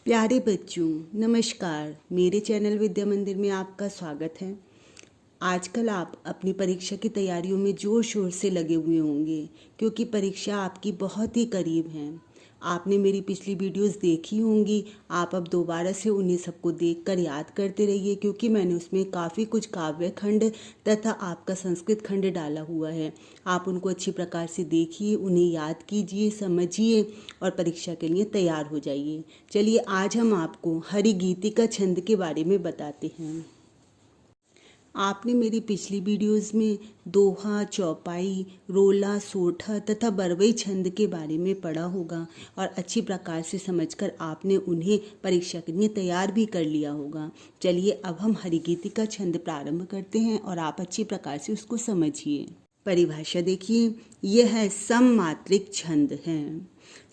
प्यारे बच्चों, नमस्कार। मेरे चैनल विद्या मंदिर में आपका स्वागत है। आजकल आप अपनी परीक्षा की तैयारियों में जोर शोर से लगे हुए होंगे क्योंकि परीक्षा आपकी बहुत ही करीब है। आपने मेरी पिछली वीडियोस देखी होंगी। आप अब दोबारा से उन्हें सबको देखकर याद करते रहिए क्योंकि मैंने उसमें काफ़ी कुछ काव्य खंड तथा आपका संस्कृत खंड डाला हुआ है। आप उनको अच्छी प्रकार से देखिए, उन्हें याद कीजिए, समझिए और परीक्षा के लिए तैयार हो जाइए। चलिए आज हम आपको हरिगीतिका छंद के बारे में बताते हैं। आपने मेरी पिछली वीडियोस में दोहा, चौपाई, रोला, सोठा तथा बरवई छंद के बारे में पढ़ा होगा और अच्छी प्रकार से समझकर आपने उन्हें परीक्षा के लिए तैयार भी कर लिया होगा। चलिए अब हम हरिगीतिका छंद प्रारंभ करते हैं और आप अच्छी प्रकार से उसको समझिए। परिभाषा देखिए, यह है सममात्रिक छंद है।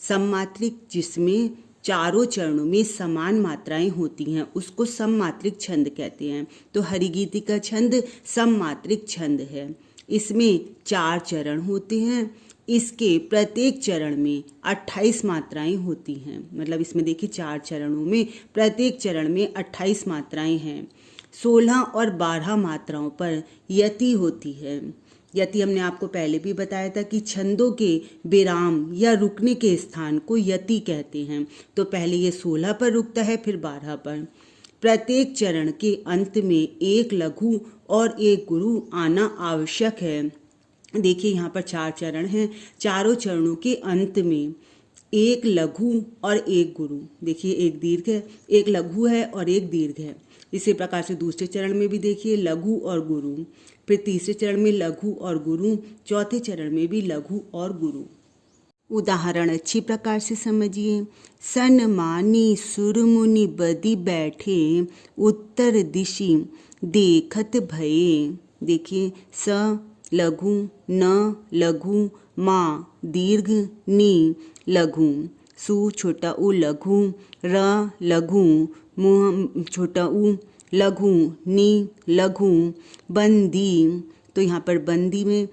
सममात्रिक जिसमें चारों चरणों में समान मात्राएं होती हैं उसको सममात्रिक छंद कहते हैं। तो हरिगीतिका छंद सममात्रिक छंद है। इसमें 4 चरण होते हैं। इसके प्रत्येक चरण में 28 मात्राएं होती हैं। मतलब इसमें देखिए 4 चरणों में प्रत्येक चरण में 28 मात्राएं हैं। 16 और 12 मात्राओं पर यति होती है। यति हमने आपको पहले भी बताया था कि छंदों के विराम या रुकने के स्थान को यति कहते हैं। तो पहले ये 16 पर रुकता है, फिर 12 पर। प्रत्येक चरण के अंत में एक लघु और एक गुरु आना आवश्यक है। देखिए यहाँ पर 4 चरण हैं। चारों चरणों के अंत में एक लघु और एक गुरु। देखिए एक दीर्घ है, एक लघु है और एक दीर्घ है। इसी प्रकार से दूसरे चरण में भी देखिए लघु और गुरु, फिर तीसरे चरण में लघु और गुरु, चौथे चरण में भी लघु और गुरु। उदाहरण अच्छी प्रकार से समझिए। सनमानी सुरमुनि बदी बैठे, उत्तर दिशि देखत भये। देखिए स लघु, न लघु, मा दीर्घ, नी लघु, सु छोटा उ लघु, र लघु, मुँह छोटा उ लघु, नी लघु, बंदी। तो यहाँ पर बंदी में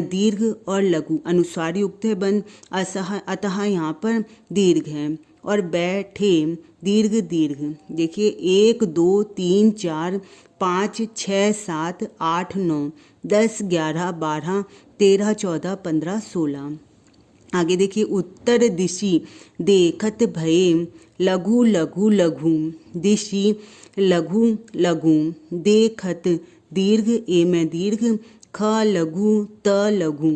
दीर्घ और लघु अनुस्वार युक्त है बंद, अतः यहाँ पर दीर्घ है। और बैठे दीर्घ दीर्घ। देखिए 1 2 3 4 5 6 7 8 9 10 11 12 13 14 15 16। आगे देखिए उत्तर दिशि देखत भये, लघु लघु लघु, दिशि लघु लघु, देखत दीर्घ ए में दीर्घ, ख लघु त लघु,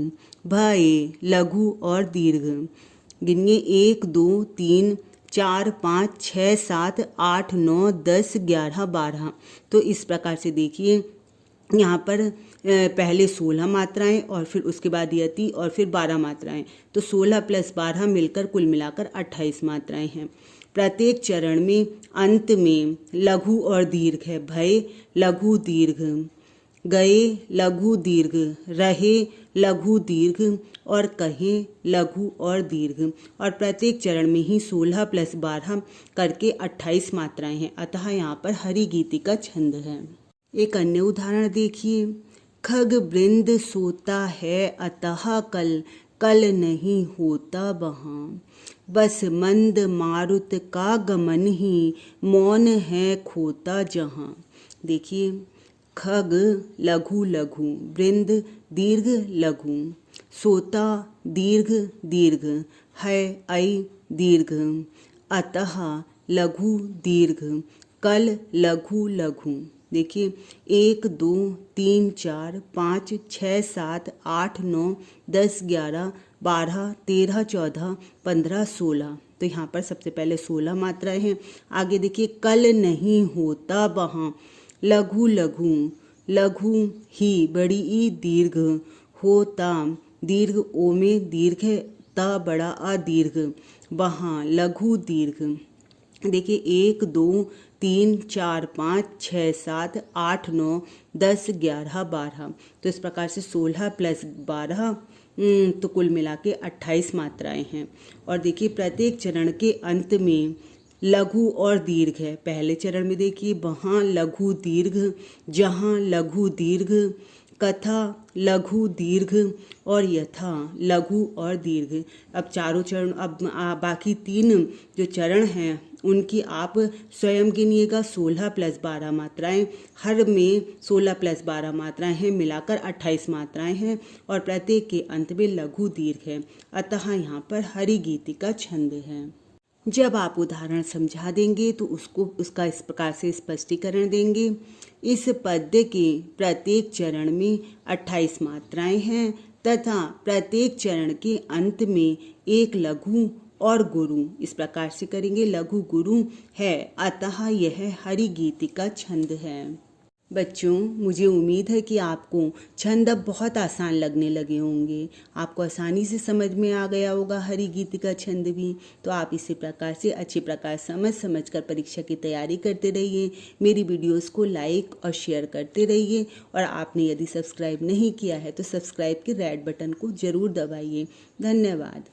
भये लघु और दीर्घ। गिनिए 1 2 3 4 5 6 7 8 9 10 11 12। तो इस प्रकार से देखिए यहाँ पर पहले 16 मात्राएं और फिर उसके बाद यति और फिर 12 मात्राएं। तो 16 + 12 मिलकर कुल मिलाकर 28 मात्राएं हैं। प्रत्येक चरण में अंत में लघु और दीर्घ है। भय लघु दीर्घ, गए लघु दीर्घ, रहे लघु दीर्घ और कहे लघु और दीर्घ। और प्रत्येक चरण में ही 16 + 12 करके 28 मात्राएं हैं। अतः यहाँ पर हरिगीतिका छंद है। एक अन्य उदाहरण देखिए। खग वृंद सोता है अतः कल, कल नहीं होता वहाँ, बस मंद मारुत का गमन ही, मौन है खोता जहाँ। देखिए खग लघु लघु, वृंद दीर्घ लघु, सोता दीर्घ दीर्घ, है ऐ दीर्घ, अतः लघु दीर्घ, कल लघु लघु। देखिए 1 2 3 4 5 6 7 8 9 10 11 12 13 14 15 16। तो यहाँ पर सबसे पहले 16 मात्राएं हैं। आगे देखिए कल नहीं होता वहाँ, लघु लघु, लघु ही बड़ी ई दीर्घ, होता दीर्घ ओ में दीर्घ है, ता बड़ा आ दीर्घ, वहाँ लघु दीर्घ। देखिए 1 2 3 4 5 6 7 8 9 10 11 12। तो इस प्रकार से 16 + 12 तो कुल मिला के 28 मात्राएं हैं। और देखिए प्रत्येक चरण के अंत में लघु और दीर्घ है। पहले चरण में देखिए वहाँ लघु दीर्घ, जहाँ लघु दीर्घ, कथा, लघु, दीर्घ और यथा, लघु और दीर्घ। अब चारों चरण, अब बाकी 3 जो चरण हैं उनकी आप स्वयं गिनिएगा। 16 + 12 मात्राएं, हर में 16 + 12 मात्राएं हैं, मिलाकर 28 मात्राएं हैं और प्रत्येक के अंत में लघु दीर्घ है। अतः यहाँ पर हरि गीति का छंद है। जब आप उदाहरण समझा देंगे तो उसका इस प्रकार से स्पष्टीकरण देंगे। इस पद्य के प्रत्येक चरण में 28 मात्राएं हैं तथा प्रत्येक चरण के अंत में एक लघु और गुरु, इस प्रकार से करेंगे, लघु गुरु है, अतः यह हरि गीति का छंद है। बच्चों, मुझे उम्मीद है कि आपको छंद अब बहुत आसान लगने लगे होंगे, आपको आसानी से समझ में आ गया होगा हरि गीति का छंद भी। तो आप इसी प्रकार से अच्छे प्रकार समझ कर परीक्षा की तैयारी करते रहिए। मेरी वीडियोस को लाइक और शेयर करते रहिए और आपने यदि सब्सक्राइब नहीं किया है तो सब्सक्राइब के रेड बटन को ज़रूर दबाइए। धन्यवाद।